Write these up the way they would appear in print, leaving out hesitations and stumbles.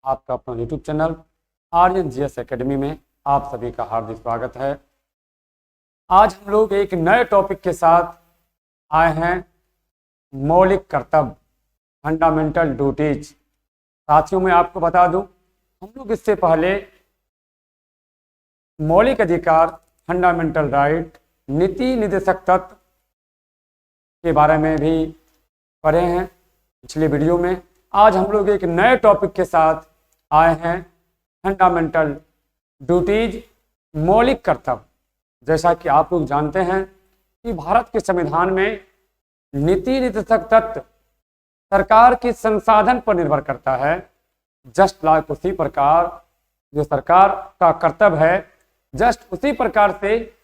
आपका अपना YouTube channel Aryan GS academy में आप सभी का हार्दिक स्वागत है। आज हम लोग एक नए टॉपिक के साथ आए हैं, मौलिक कर्तव्य, फंडामेंटल ड्यूटीज। साथियों मैं आपको बता दूं, हम लोग इससे पहले मौलिक अधिकार, फंडामेंटल राइट, नीति निर्देशक तत्व के बारे में भी पढ़े हैं पिछले वीडियो में। आज हम लोग एक नए टॉपिक के साथ आए हैं, फंडामेंटल ड्यूटीज, मौलिक कर्तव्य। जैसा कि आप लोग जानते हैं कि भारत के संविधान में नीति निर्देशक तत्व सरकार के संसाधन पर निर्भर करता है। जस्ट लाइक उसी प्रकार जो सरकार का कर्तव्य है, जस्ट उसी प्रकार से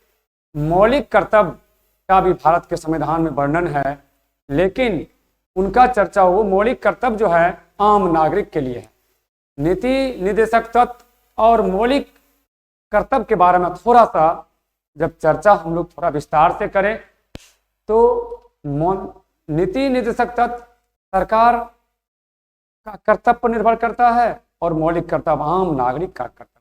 मौलिक कर्तव्य का भी भारत के संविधान में वर्णन है, लेकिन उनका चर्चा वो मौलिक कर्तव्य जो है आम नागरिक के लिए है। नीति निर्देशक तत्व और मौलिक कर्तव्य के बारे में थोड़ा सा जब चर्चा हम लोग थोड़ा विस्तार से करें तो नीति निर्देशक तत्व सरकार का कर्तव्य पर निर्भर करता है और मौलिक कर्तव्य आम नागरिक का कर्तव्य।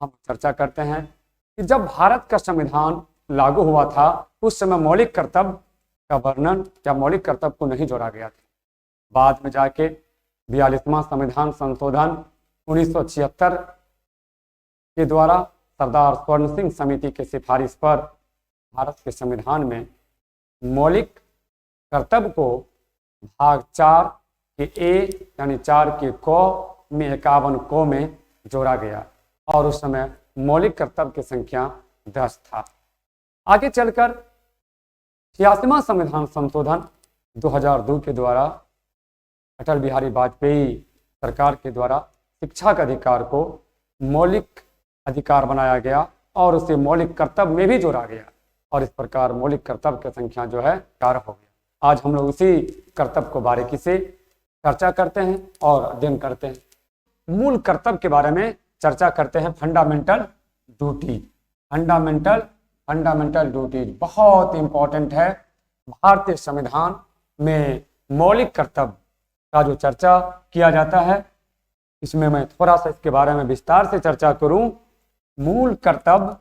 हम चर्चा करते हैं कि जब भारत का संविधान लागू हुआ था उस समय मौलिक कर्तव्य का वर्णन या मौलिक कर्तव्य को नहीं जोड़ा गया था। बाद में जाके 42वां संविधान संशोधन 1976 के द्वारा सरदार स्वर्ण सिंह समिति के सिफारिश पर भारत के संविधान में मौलिक कर्तव्य को भाग 4 के ए यानी 4 के क में 51 क में जोड़ा गया और उस समय मौलिक कर्तव्य की संख्या 10 था। आगे चलकर 86वां संविधान संशोधन 2002 के द्वारा अटल बिहारी वाजपेयी सरकार के द्वारा शिक्षा के अधिकार को मौलिक अधिकार बनाया गया और उसे मौलिक कर्तव्य में भी जोड़ा गया और इस प्रकार मौलिक कर्तव्य की संख्या जो है 4 हो गया। आज हम लोग उसी कर्तव्य को बारीकी से चर्चा करते हैं और अध्ययन करते हैं। मूल कर्तव्य के बारे में चर्चा करते हैं, फंडामेंटल ड्यूटी। फंडामेंटल ड्यूटीज बहुत इंपॉर्टेंट है। भारतीय संविधान में मौलिक कर्तव्य का जो चर्चा किया जाता है, इसमें मैं थोड़ा सा इसके बारे में विस्तार से चर्चा करूं। मूल कर्तव्य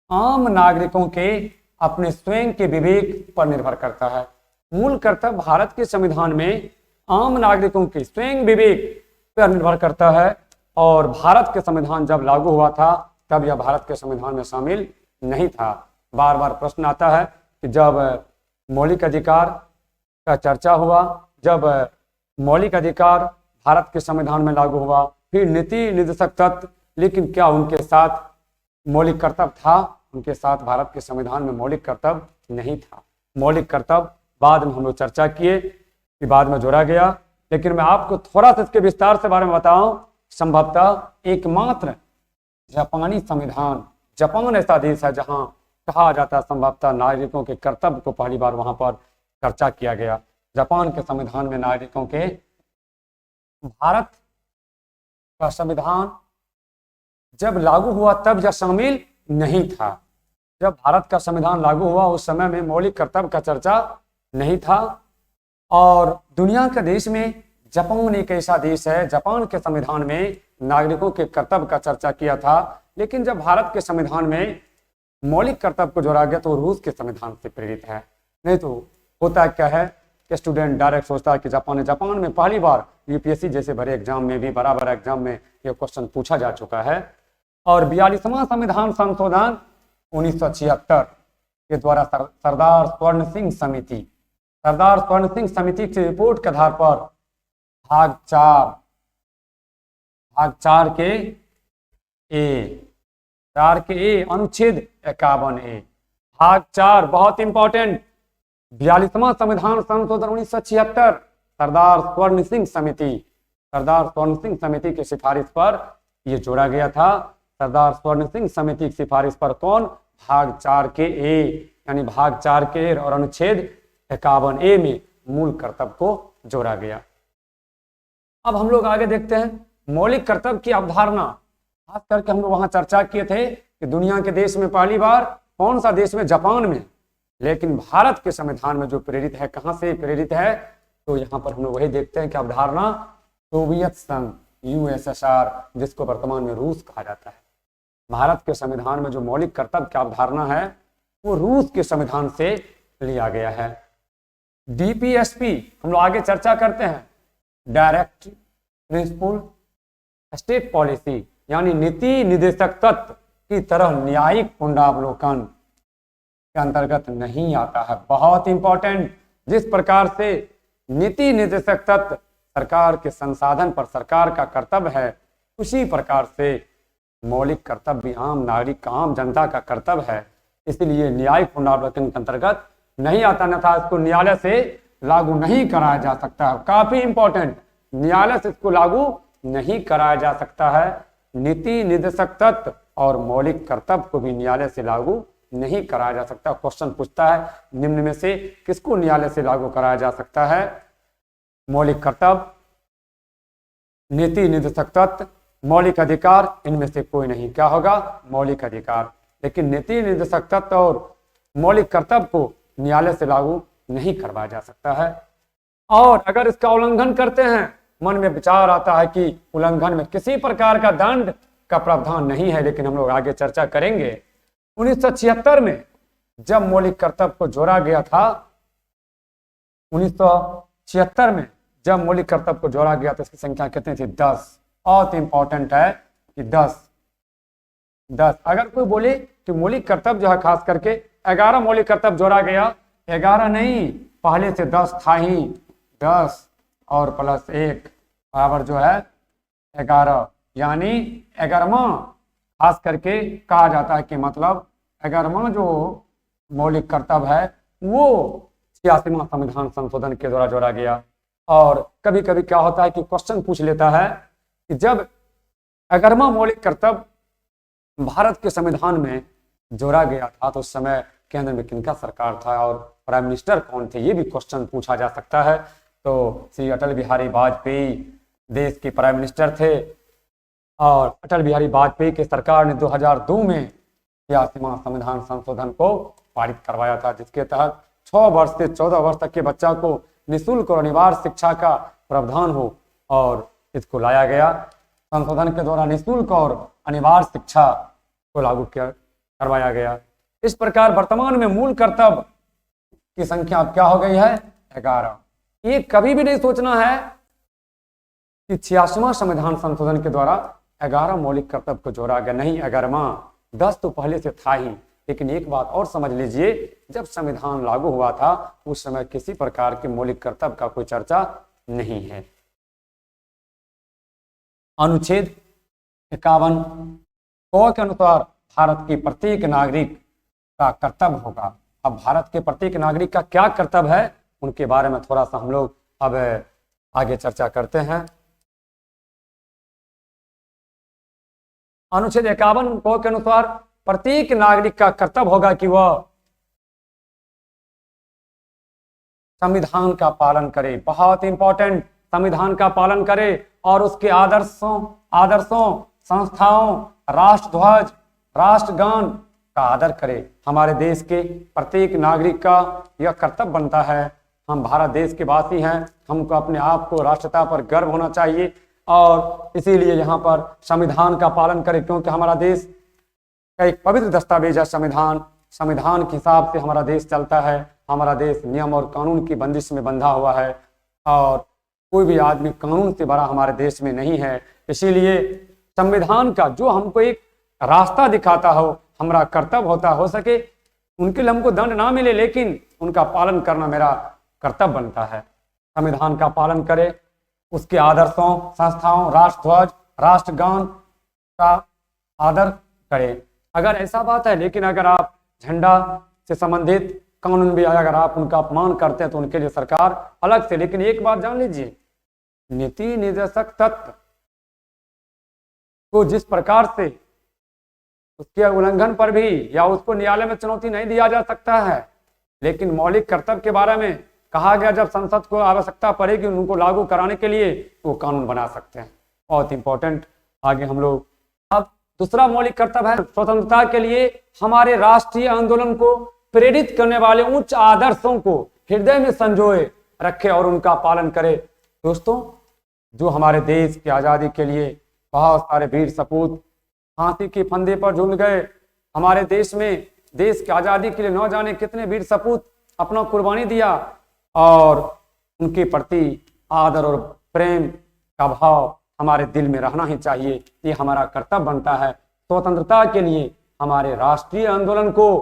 आम नागरिकों के अपने स्वयं के विवेक पर निर्भर करता है। मूल कर्तव्य भारत के संविधान में आम नागरिकों के स्वयं विवेक पर निर्भर करता है और भारत के संविधान जब लागू हुआ था तब यह भारत के संविधान में शामिल नहीं था। बार बार प्रश्न आता है कि जब मौलिक अधिकार का चर्चा हुआ, जब मौलिक अधिकार भारत के संविधान में लागू हुआ, फिर नीति निर्देशक तत्व, लेकिन क्या उनके साथ मौलिक कर्तव्य था? उनके साथ भारत के संविधान में मौलिक कर्तव्य नहीं था। मौलिक कर्तव्य बाद में हम लोग चर्चा किए कि बाद में जोड़ा गया, लेकिन मैं आपको थोड़ा सा इसके विस्तार से बारे में बताऊं। संभवतः एकमात्र जापानी संविधान, जापान ऐसा देश है जहां कहा जाता है संभवतः नागरिकों के कर्तव्य को पहली बार वहां पर चर्चा किया गया। जापान के संविधान में नागरिकों के, भारत का संविधान जब लागू हुआ तब यह शामिल नहीं था। जब भारत का संविधान लागू हुआ उस समय में मौलिक कर्तव्य का चर्चा नहीं था और दुनिया के देश में जापान एक ऐसा देश है, जापान के संविधान में नागरिकों के कर्तव्य का चर्चा किया था, लेकिन जब भारत के संविधान में मौलिक कर्तव्य को जोड़ा गया तो रूस के संविधान से प्रेरित है। नहीं तो होता क्या है कि स्टूडेंट डायरेक्ट सोचता है कि जापान में पहली बार यूपीएससी जैसे बड़े एग्जाम में भी, बराबर एग्जाम में ये क्वेश्चन पूछा जा चुका है। और 42वां संविधान संशोधन 1976 के द्वारा सरदार स्वर्ण सिंह समिति की रिपोर्ट के आधार पर भाग 4 के ए अनुच्छेद 51A भाग 4 बहुत इंपॉर्टेंट। 42वां संविधान संशोधन 1976 सरदार स्वर्ण सिंह समिति की सिफारिश पर यह जोड़ा गया था। सरदार स्वर्ण सिंह समिति की सिफारिश पर कौन? भाग 4 के ए यानी भाग 4 के और अनुच्छेद 51A में मूल कर्तव्य को जोड़ा गया। अब हम लोग आगे देखते हैं मौलिक कर्तव्य की अवधारणा। खास करके हम लोग वहां चर्चा किए थे कि दुनिया के देश में पहली बार, कौन सा देश में? जापान में। लेकिन भारत के संविधान में जो प्रेरित है, कहां से प्रेरित है? तो यहाँ पर हम लोग वही देखते हैं कि अवधारणा सोवियत संघ यूएसएसआर, जिसको वर्तमान में रूस कहा जाता है। भारत के संविधान में जो मौलिक कर्तव्य की अवधारणा है वो रूस के संविधान से लिया गया है। डीपीएसपी हम लोग आगे चर्चा करते हैं, डायरेक्ट प्रिंसिपल स्टेट पॉलिसी, यानी नीति निदेशक तत्व की तरह न्यायिक पुनरावलोकन के अंतर्गत नहीं आता है। बहुत इंपॉर्टेंट, जिस प्रकार से नीति निदेशक तत्व सरकार के संसाधन पर सरकार का कर्तव्य है, उसी प्रकार से मौलिक कर्तव्य भी आम नागरिक का, आम जनता का कर्तव्य है। इसलिए न्यायिक पुनरावलोकन के अंतर्गत नहीं आता, न था इसको न्यायालय से लागू नहीं कराया जा सकता है। काफी इंपॉर्टेंट, न्यायालय से इसको लागू नहीं कराया जा सकता है। नीति निदेशक तत्व और मौलिक कर्तव्य को भी न्यायालय से लागू नहीं कराया जा सकता। क्वेश्चन पूछता है निम्न में से किसको न्यायालय से लागू कराया जा सकता है? मौलिक कर्तव्य, नीति निदेशक तत्व, मौलिक अधिकार, इनमें से कोई नहीं। क्या होगा? मौलिक अधिकार। लेकिन नीति निदेशक तत्व और मौलिक कर्तव्य को न्यायालय से लागू नहीं करवाया जा सकता है। और अगर इसका उल्लंघन करते हैं, मन में विचार आता है कि उल्लंघन में किसी प्रकार का दंड का प्रावधान नहीं है, लेकिन हम लोग आगे चर्चा करेंगे। 1976 में जब मौलिक कर्तव्य को जोड़ा गया था, 1976 में जब मौलिक कर्तव्य को जोड़ा गया तो इसकी संख्या कितनी थी? 10। बहुत इंपॉर्टेंट है कि 10। अगर कोई बोले कि मौलिक कर्तव्य जो है खास करके 11 मौलिक कर्तव्य जोड़ा गया, 11 नहीं, पहले से 10 था ही। 10 और प्लस 1 बराबर जो है 11, यानी 11वां खास करके कहा जाता है कि मतलब 11वां जो मौलिक कर्तव्य है वो 86वां संविधान संशोधन के द्वारा जोड़ा गया। और कभी कभी क्या होता है कि क्वेश्चन पूछ लेता है कि जब 11वां मौलिक कर्तव्य भारत के संविधान में जोड़ा गया था तो उस समय केंद्र में किनका सरकार था और प्राइम मिनिस्टर कौन थे, ये भी क्वेश्चन पूछा जा सकता है। तो श्री अटल बिहारी वाजपेयी देश के प्राइम मिनिस्टर थे और अटल बिहारी वाजपेयी की सरकार ने 2002 में 86वां संविधान संशोधन को पारित करवाया था, जिसके तहत 6 वर्ष से 14 वर्ष तक के बच्चा को निःशुल्क और अनिवार्य शिक्षा का प्रावधान हो, और इसको लाया गया। संशोधन के द्वारा निःशुल्क और अनिवार्य शिक्षा को लागू करवाया गया। इस प्रकार वर्तमान में मूल कर्तव्य की संख्या अब क्या हो गई है? 11। ये कभी भी नहीं सोचना है कि 86वां संविधान संशोधन के द्वारा 11 मौलिक कर्तव्य को जोड़ा गया, नहीं 11वां, 10 तो पहले से था ही। लेकिन एक बात और समझ लीजिए, जब संविधान लागू हुआ था उस समय किसी प्रकार के मौलिक कर्तव्य का कोई चर्चा नहीं है। अनुच्छेद 51 के अनुसार भारत के प्रत्येक नागरिक का कर्तव्य होगा। अब भारत के प्रत्येक नागरिक का क्या कर्तव्य है उनके बारे में थोड़ा सा हम लोग अब आगे चर्चा करते हैं। अनुच्छेद 51 के अनुसार प्रत्येक नागरिक का कर्तव्य होगा कि वह संविधान का पालन करे। बहुत इंपॉर्टेंट, संविधान का पालन करे और उसके आदर्शों, संस्थाओं, राष्ट्रध्वज, राष्ट्रगान का आदर करे। हमारे देश के प्रत्येक नागरिक का यह कर्तव्य बनता है। हम भारत देश के वासी हैं, हमको अपने आप को राष्ट्रता पर गर्व होना चाहिए और इसीलिए यहाँ पर संविधान का पालन करें, क्योंकि हमारा देश का एक पवित्र दस्तावेज है संविधान के हिसाब से हमारा देश चलता है। हमारा देश नियम और कानून की बंदिश में बंधा हुआ है और कोई भी आदमी कानून से बड़ा हमारे देश में नहीं है। इसीलिए संविधान का जो हमको एक रास्ता दिखाता हो, हमारा कर्तव्य होता हो सके उनके लिए हमको दंड ना मिले, लेकिन उनका पालन करना मेरा कर्तव्य बनता है। संविधान का पालन करे, उसके आदर्शों, संस्थाओं, राष्ट्रध्वज, राष्ट्रगान का आदर करें। अगर ऐसा बात है, लेकिन अगर आप झंडा से संबंधित कानून भी अगर आप उनका अपमान करते हैं तो उनके लिए सरकार अलग से। लेकिन एक बात जान लीजिए, नीति निदेशक तत्व को जिस प्रकार से उसके उल्लंघन पर भी या उसको न्यायालय में चुनौती नहीं दिया जा सकता है, लेकिन मौलिक कर्तव्य के बारे में कहा गया जब संसद को आवश्यकता पड़ेगी उनको लागू कराने के लिए वो कानून बना सकते हैं। बहुत इंपॉर्टेंट। आगे हम लोग अब दूसरा मौलिक कर्तव्य है स्वतंत्रता के लिए हमारे राष्ट्रीय आंदोलन को प्रेरित करने वाले उच्च आदर्शों को हृदय में संजोए रखे और उनका पालन करे। दोस्तों, जो हमारे देश की आज़ादी के लिए बहुत सारे वीर सपूत फांसी के फंदे पर झूल गए। हमारे देश में देश की आज़ादी के लिए न जाने कितने वीर सपूत अपना कुर्बानी दिया, और उनके प्रति आदर और प्रेम का भाव हमारे दिल में रहना ही चाहिए। ये हमारा कर्तव्य बनता है। स्वतंत्रता के लिए हमारे राष्ट्रीय आंदोलन को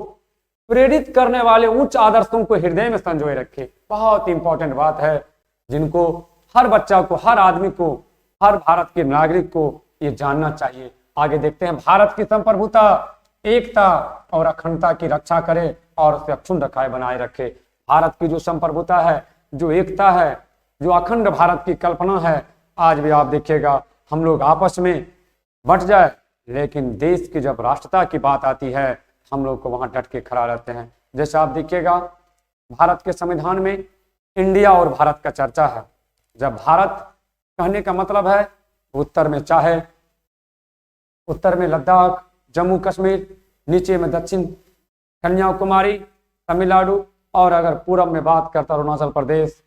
प्रेरित करने वाले उच्च आदर्शों को हृदय में संजोए रखे। बहुत इंपॉर्टेंट बात है, जिनको हर बच्चा को, हर आदमी को, हर भारत के नागरिक को ये जानना चाहिए। आगे देखते हैं। भारत की संप्रभुता, एकता और अखंडता की रक्षा करे और उसे अक्षुण्ण रखाए बनाए रखे। भारत की जो संप्रभुता है, जो एकता है, जो अखंड भारत की कल्पना है, आज भी आप देखिएगा हम लोग आपस में बंट जाए, लेकिन देश की जब राष्ट्रता की बात आती है हम लोग को वहां डट के खड़ा रहते हैं। जैसे आप देखिएगा भारत के संविधान में इंडिया और भारत का चर्चा है। जब भारत कहने का मतलब है उत्तर में चाहे उत्तर में लद्दाख, जम्मू कश्मीर, नीचे में दक्षिण कन्याकुमारी, तमिलनाडु, और अगर पूरब में बात करता अरुणाचल प्रदेश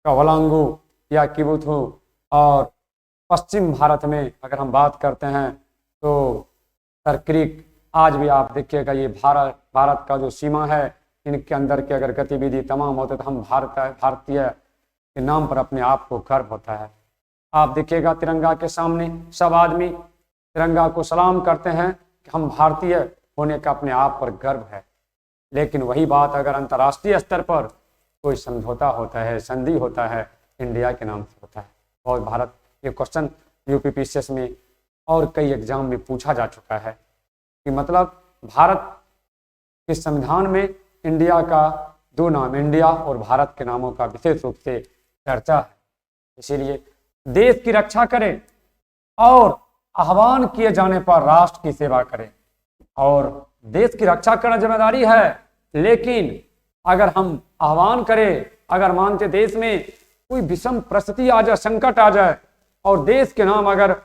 का वलांगू या किबुथु, और पश्चिम भारत में अगर हम बात करते हैं तो सरक्रिक। आज भी आप देखिएगा ये भारत का जो सीमा है, इनके अंदर की अगर गतिविधि तमाम होते तो हम भारतीय के नाम पर अपने आप को गर्व होता है। आप देखिएगा तिरंगा के सामने सब आदमी तिरंगा को सलाम करते हैं कि हम भारतीय होने का अपने आप पर गर्व है। लेकिन वही बात अगर अंतर्राष्ट्रीय स्तर पर कोई समझौता होता है, संधि होता है, इंडिया के नाम से होता है। और भारत ये क्वेश्चन यूपीपीसीएस में और कई एग्जाम में पूछा जा चुका है कि मतलब भारत के संविधान में इंडिया का दो नाम, इंडिया और भारत के नामों का विशेष रूप से चर्चा है। इसीलिए देश की रक्षा करें और आह्वान किए जाने पर राष्ट्र की सेवा करें। और देश की रक्षा करना जिम्मेदारी है, लेकिन अगर हम आह्वान करें, अगर मानते देश में कोई विषम परिस्थिति आ जाए, संकट आ जाए, और देश के नाम अगर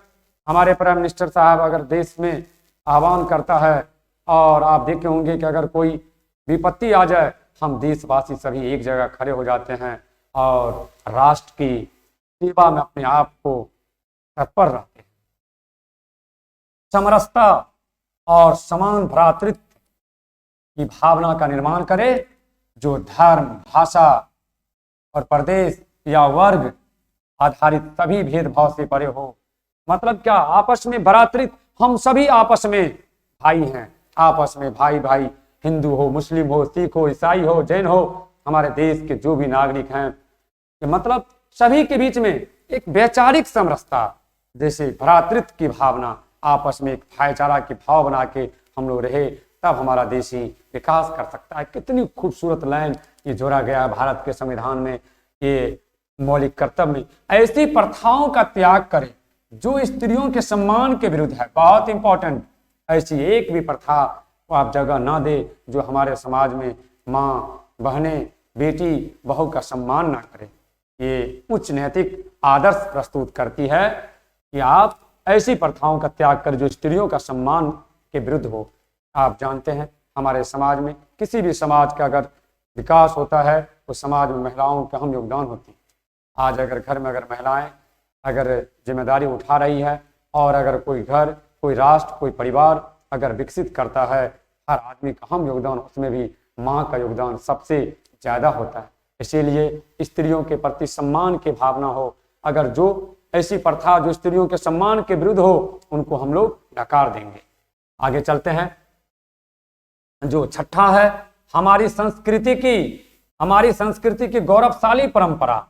हमारे प्राइम मिनिस्टर साहब अगर देश में आह्वान करता है, और आप देखे होंगे कि अगर कोई विपत्ति आ जाए, हम देशवासी सभी एक जगह खड़े हो जाते हैं और राष्ट्र की सेवा में अपने आप को तत्पर रहते हैं। समरसता और समान भ्रातृत्व की भावना का निर्माण करें, जो धर्म, भाषा और प्रदेश या वर्ग आधारित सभी भेदभाव से परे हो। मतलब क्या? आपस में भ्रातृत्व, हम सभी आपस में भाई हैं, आपस में भाई भाई, हिंदू हो, मुस्लिम हो, सिख हो, ईसाई हो, जैन हो, हमारे देश के जो भी नागरिक हैं, मतलब सभी के बीच में एक वैचारिक समरसता, जैसे भ्रातृत्व की भावना, आपस में एक भाईचारा की भाव बना के हम लोग रहे, तब हमारा देश ही विकास कर सकता है। कितनी खूबसूरत लाइन ये जोड़ा गया है भारत के संविधान में, ये मौलिक कर्तव्य में। ऐसी प्रथाओं का त्याग करें जो स्त्रियों के सम्मान के विरुद्ध है। बहुत इंपॉर्टेंट, ऐसी एक भी प्रथा को आप जगह ना दे जो हमारे समाज में माँ, बहनें, बेटी, बहू का सम्मान ना करे। ये उच्च नैतिक आदर्श प्रस्तुत करती है कि आप ऐसी प्रथाओं का त्याग कर जो स्त्रियों का सम्मान के विरुद्ध हो। आप जानते हैं हमारे समाज में, किसी भी समाज का अगर विकास होता है उस समाज में महिलाओं का अहम योगदान होती है। आज अगर घर में अगर महिलाएं अगर जिम्मेदारी उठा रही है, और अगर कोई घर, कोई राष्ट्र, कोई परिवार अगर विकसित करता है, हर आदमी का अहम योगदान, उसमें भी माँ का योगदान सबसे ज़्यादा होता है। इसीलिए स्त्रियों के प्रति सम्मान की भावना हो। अगर जो ऐसी प्रथा जो स्त्रियों के सम्मान के विरुद्ध हो, उनको हम लोग नकार देंगे। आगे चलते हैं। जो छठा है, हमारी संस्कृति की गौरवशाली परंपरा।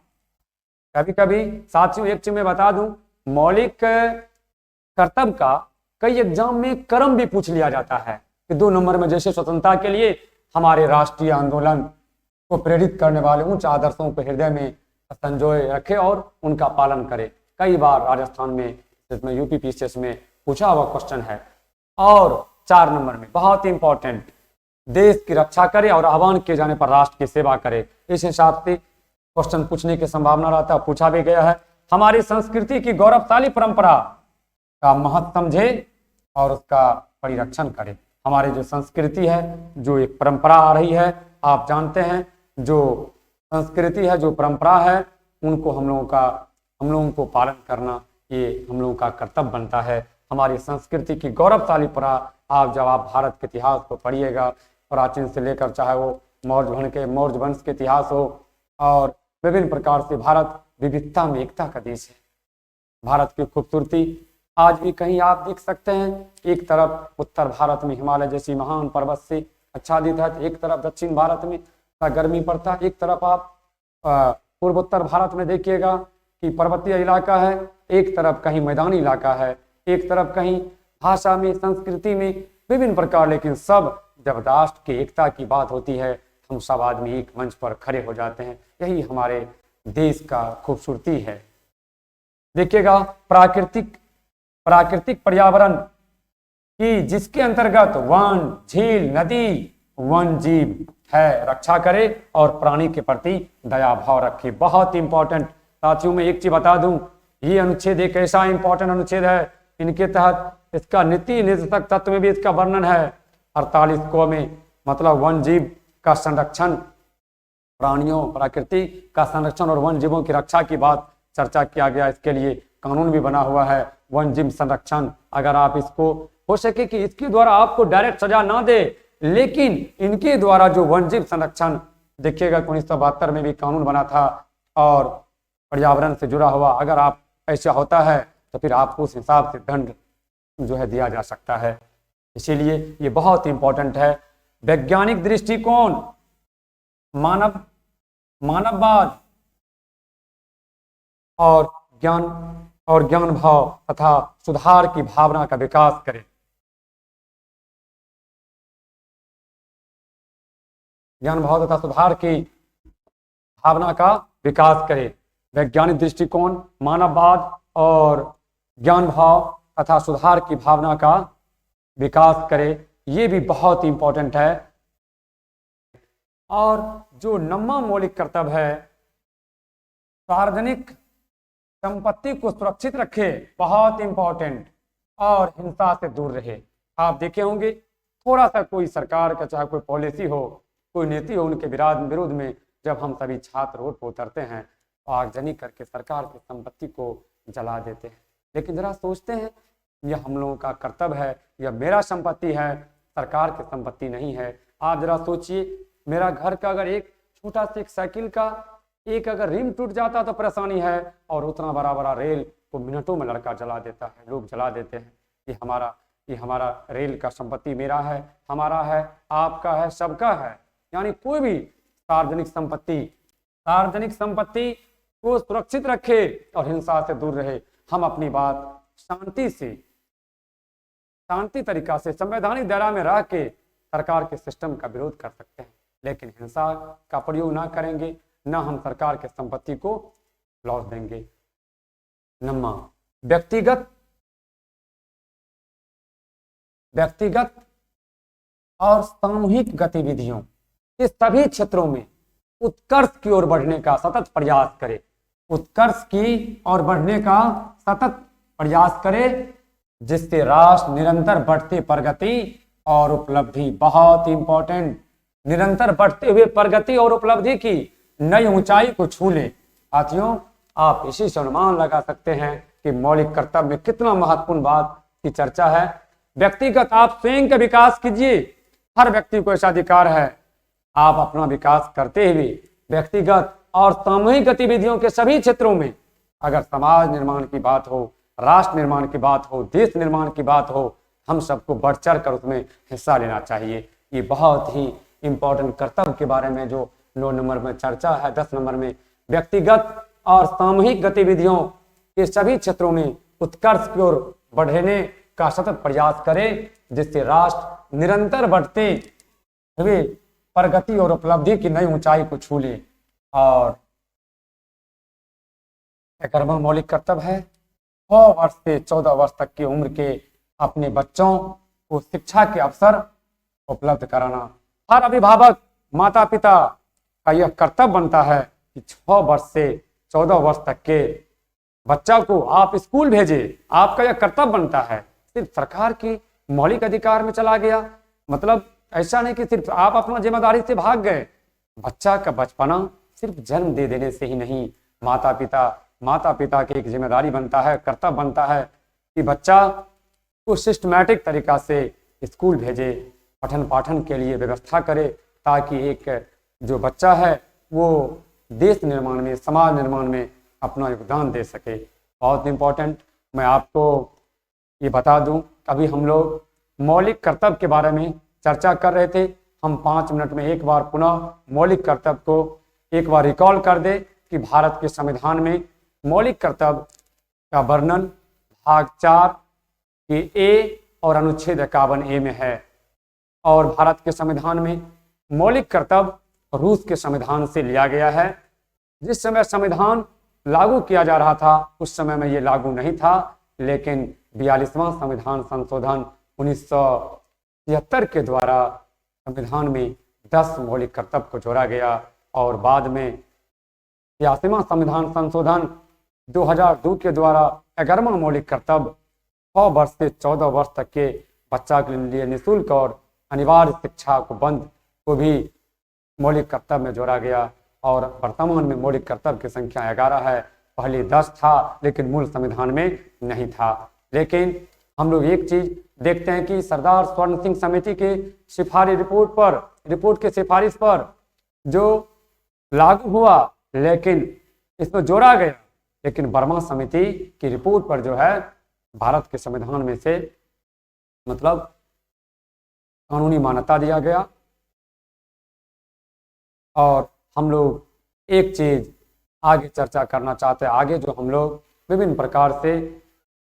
कभी कभी साथियों एक चीज मैं बता दूं, मौलिक कर्तव्य का कई एग्जाम में क्रम भी पूछ लिया जाता है कि 2 नंबर में, जैसे स्वतंत्रता के लिए हमारे राष्ट्रीय आंदोलन को प्रेरित करने वाले उच्च आदर्शों को हृदय में संजोए रखे और उनका पालन करे। कई बार राजस्थान में, जिसमें यूपीपीसीएस में पूछा हुआ क्वेश्चन है। और 4 नंबर में बहुत ही इंपॉर्टेंट, देश की रक्षा करे और आह्वान किए जाने पर राष्ट्र की सेवा करे। इस हिसाब से क्वेश्चन पूछने की संभावना रहता है, पूछा भी गया है। हमारी संस्कृति की गौरवशाली परंपरा का महत्व समझे और उसका परिरक्षण करे। हमारी जो संस्कृति है, जो एक परंपरा आ रही है, आप जानते हैं, जो संस्कृति है, जो परंपरा है, उनको हम लोगों का हम लोगों को पालन करना ये हम लोगों का कर्तव्य बनता है। हमारी संस्कृति की गौरवशाली आप जब आप भारत के इतिहास को पढ़िएगा, प्राचीन से लेकर चाहे वो मौर्य वंश के इतिहास हो और विभिन्न प्रकार से, भारत विविधता में एकता का देश है। भारत की खूबसूरती आज भी कहीं आप देख सकते हैं, एक तरफ उत्तर भारत में हिमालय जैसी महान पर्वत से आच्छादित है, एक तरफ दक्षिण भारत में गर्मी पड़ता है, एक तरफ आप पूर्वोत्तर भारत में देखिएगा कि पर्वतीय इलाका है, एक तरफ कहीं मैदानी इलाका है, एक तरफ कहीं भाषा में, संस्कृति में विभिन्न प्रकार, लेकिन सब जब राष्ट्र की एकता की बात होती है हम सब आदमी एक मंच पर खड़े हो जाते हैं। यही हमारे देश का खूबसूरती है। देखिएगा प्राकृतिक पर्यावरण की जिसके अंतर्गत वन, झील, नदी, वन जीव है, रक्षा करे और प्राणी के प्रति दया भाव रखे। बहुत इंपॉर्टेंट साथियों, में एक चीज बता दूं, ये अनुच्छेद एक ऐसा इंपॉर्टेंट अनुच्छेद है, इनके तहत इसका नीति निर्देशक तत्व में भी इसका वर्णन है 48 को में, मतलब वन जीव का संरक्षण, प्राणियों प्रकृति का संरक्षण और वन जीवों की रक्षा की बात चर्चा किया गया। इसके लिए कानून भी बना हुआ है, वन जीव संरक्षण। अगर आप इसको हो सके कि इसके द्वारा आपको डायरेक्ट सजा ना दे, लेकिन इनके द्वारा जो वन जीव संरक्षण, देखिएगा 1972 में भी कानून बना था और पर्यावरण से जुड़ा हुआ, अगर आप ऐसा होता है तो फिर आपको उस हिसाब से दंड जो है दिया जा सकता है। इसीलिए ये बहुत इंपॉर्टेंट है। वैज्ञानिक दृष्टिकोण, मानववाद और ज्ञान भाव तथा सुधार की भावना का विकास करें। ज्ञान भाव तथा सुधार की भावना का विकास करें। वैज्ञानिक दृष्टिकोण, मानववाद और ज्ञान भाव तथा सुधार की भावना का विकास करे, ये भी बहुत इंपॉर्टेंट है। और जो 9वां मौलिक कर्तव्य है, सार्वजनिक संपत्ति को सुरक्षित रखे, बहुत इंपॉर्टेंट, और हिंसा से दूर रहे। आप देखे होंगे थोड़ा सा कोई सरकार का चाहे कोई पॉलिसी हो, कोई नीति हो, उनके विरोध में जब हम सभी छात्र रोड पर उतरते हैं तो आगजनी करके सरकार की संपत्ति को जला देते हैं। लेकिन जरा सोचते हैं, यह हम लोगों का कर्तव्य है, यह मेरा संपत्ति है, सरकार की संपत्ति नहीं है। आप जरा सोचिए, मेरा घर का अगर एक छोटा सा एक साइकिल का एक अगर रिम टूट जाता तो परेशानी है, और उतना बड़ा बड़ा रेल को मिनटों में लड़का जला देता है, लोग जला देते हैं। ये हमारा रेल का संपत्ति मेरा है, हमारा है, आपका है, सबका है। यानी कोई भी सार्वजनिक संपत्ति को सुरक्षित रखे और हिंसा से दूर रहे। हम अपनी बात शांति तरीका से संवैधानिक दायरा में रह के सरकार के सिस्टम का विरोध कर सकते हैं, लेकिन हिंसा का प्रयोग ना करेंगे, ना हम सरकार के संपत्ति को लॉस देंगे। 9वां, व्यक्तिगत और सामूहिक गतिविधियों के सभी क्षेत्रों में उत्कर्ष की ओर बढ़ने का सतत प्रयास करे। उत्कर्ष की ओर बढ़ने का सतत प्रयास करे, जिससे राष्ट्र निरंतर बढ़ती प्रगति और उपलब्धि, बहुत इंपॉर्टेंट, निरंतर बढ़ते हुए प्रगति और उपलब्धि की नई ऊंचाई को छू ले। साथियों, आप इसी से अनुमान लगा सकते हैं कि मौलिक कर्तव्य में कितना महत्वपूर्ण बात की चर्चा है। व्यक्तिगत आप स्वयं का विकास कीजिए, हर व्यक्ति को ऐसा अधिकार है। आप अपना विकास करते हुए व्यक्तिगत और सामूहिक गतिविधियों के सभी क्षेत्रों में, अगर समाज निर्माण की बात हो, राष्ट्र निर्माण की बात हो, देश निर्माण की बात हो, हम सबको बढ़ चढ़ कर उसमें हिस्सा लेना चाहिए। ये बहुत ही इंपॉर्टेंट कर्तव्य के बारे में जो 9 नंबर में चर्चा है। 10 नंबर में व्यक्तिगत और सामूहिक गतिविधियों के सभी क्षेत्रों में उत्कर्ष की ओर बढ़ने का सतत प्रयास करे, जिससे राष्ट्र निरंतर बढ़ते हुए प्रगति और उपलब्धि की नई ऊंचाई को छू ले। और 11वां मौलिक कर्तव्य है 6 वर्ष से 14 वर्ष तक की उम्र के अपने बच्चों को शिक्षा के अवसर उपलब्ध कराना। हर अभिभावक, माता पिता का यह कर्तव्य बनता है कि 6 वर्ष से 14 वर्ष तक के बच्चा को आप स्कूल भेजे। आपका यह कर्तव्य बनता है। सिर्फ सरकार की मौलिक अधिकार में चला गया, मतलब ऐसा नहीं कि सिर्फ आप अपना जिम्मेदारी से भाग गए। बच्चा का बचपना सिर्फ जन्म दे देने से ही नहीं, माता पिता माता पिता की एक जिम्मेदारी बनता है, कर्तव्य बनता है कि बच्चा को सिस्टमैटिक तरीका से स्कूल भेजे, पठन पाठन के लिए व्यवस्था करे, ताकि एक जो बच्चा है वो देश निर्माण में, समाज निर्माण में अपना योगदान दे सके। बहुत इम्पोर्टेंट। मैं आपको ये बता दूं, अभी हम लोग मौलिक कर्तव्य के बारे में चर्चा कर रहे थे। हम 5 मिनट में एक बार पुनः मौलिक कर्तव्य को एक बार रिकॉल कर दे कि भारत के संविधान में मौलिक कर्तव्य का वर्णन भाग 4 के ए और अनुच्छेद 51A में है। और भारत के संविधान में मौलिक कर्तव्य रूस के संविधान से लिया गया है। जिस समय संविधान लागू किया जा रहा था उस समय में ये लागू नहीं था, लेकिन 42वां संविधान संशोधन 1973 के द्वारा संविधान में 10 मौलिक कर्तव्य को जोड़ा गया और बाद में 83वां संविधान संशोधन 2002 के द्वारा 11वां मौलिक कर्तव्य 6 वर्ष से 14 वर्ष तक के बच्चा के लिए निःशुल्क और अनिवार्य शिक्षा को बंद को भी मौलिक कर्तव्य में जोड़ा गया। और वर्तमान में मौलिक कर्तव्य की संख्या 11 है। पहले 10 था लेकिन मूल संविधान में नहीं था। लेकिन हम लोग एक चीज देखते हैं कि सरदार स्वर्ण सिंह समिति के रिपोर्ट के सिफारिश पर जो लागू हुआ, लेकिन इसमें जोड़ा गया, लेकिन वर्मा समिति की रिपोर्ट पर जो है भारत के संविधान में से मतलब कानूनी मान्यता दिया गया। और हम लोग एक चीज आगे चर्चा करना चाहते हैं, आगे जो हम लोग विभिन्न प्रकार से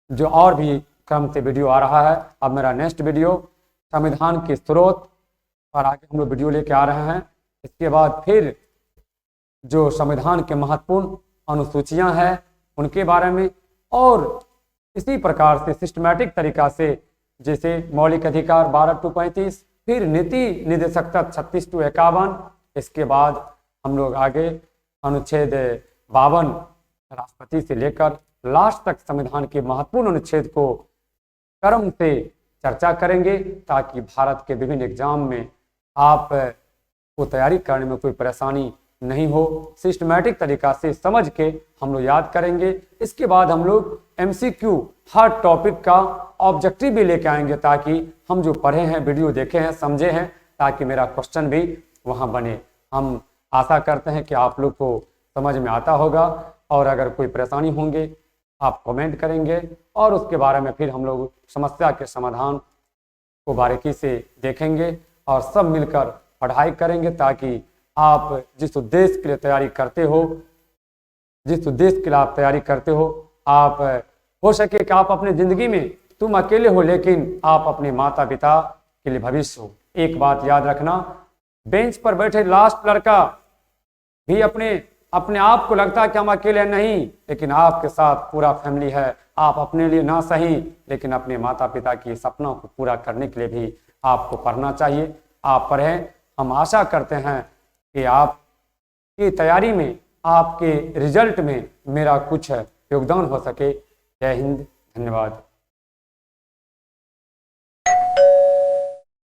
जो और भी क्रम से वीडियो आ रहा है। अब मेरा नेक्स्ट वीडियो संविधान के स्रोत पर आगे हम लोग वीडियो लेके आ रहे हैं। इसके बाद फिर जो संविधान के महत्वपूर्ण अनुसूचियां हैं उनके बारे में, और इसी प्रकार से सिस्टमैटिक तरीका से जैसे मौलिक अधिकार 12 to 35, फिर नीति निर्देशक तत्व 36 to 51, इसके बाद हम लोग आगे अनुच्छेद 52 राष्ट्रपति से लेकर लास्ट तक संविधान के महत्वपूर्ण अनुच्छेद को क्रम से चर्चा करेंगे, ताकि भारत के विभिन्न एग्जाम में आप को तैयारी करने में कोई परेशानी नहीं हो। सिस्टमैटिक तरीका से समझ के हम लोग याद करेंगे। इसके बाद हम लोग MCQ हर टॉपिक का ऑब्जेक्टिव भी लेके आएंगे, ताकि हम जो पढ़े हैं, वीडियो देखे हैं, समझे हैं, ताकि मेरा क्वेश्चन भी वहाँ बने। हम आशा करते हैं कि आप लोग को समझ में आता होगा, और अगर कोई परेशानी होंगे आप कमेंट करेंगे, और उसके बारे में फिर हम लोग समस्या के समाधान को बारीकी से देखेंगे और सब मिलकर पढ़ाई करेंगे, ताकि आप जिस उद्देश्य के लिए तैयारी करते हो, आप हो सके कि आप अपनी ज़िंदगी में तुम अकेले हो, लेकिन आप अपने माता पिता के लिए भविष्य हो। एक बात याद रखना, बेंच पर बैठे लास्ट लड़का भी अपने आप को लगता है कि हम अकेले नहीं, लेकिन आपके साथ पूरा फैमिली है। आप अपने लिए ना सही, लेकिन अपने माता पिता की सपनों को पूरा करने के लिए भी आपको पढ़ना चाहिए। आप पढ़ें। हम आशा करते हैं कि आपकी तैयारी में, आपके रिजल्ट में मेरा कुछ योगदान हो सके। जय हिंद, धन्यवाद।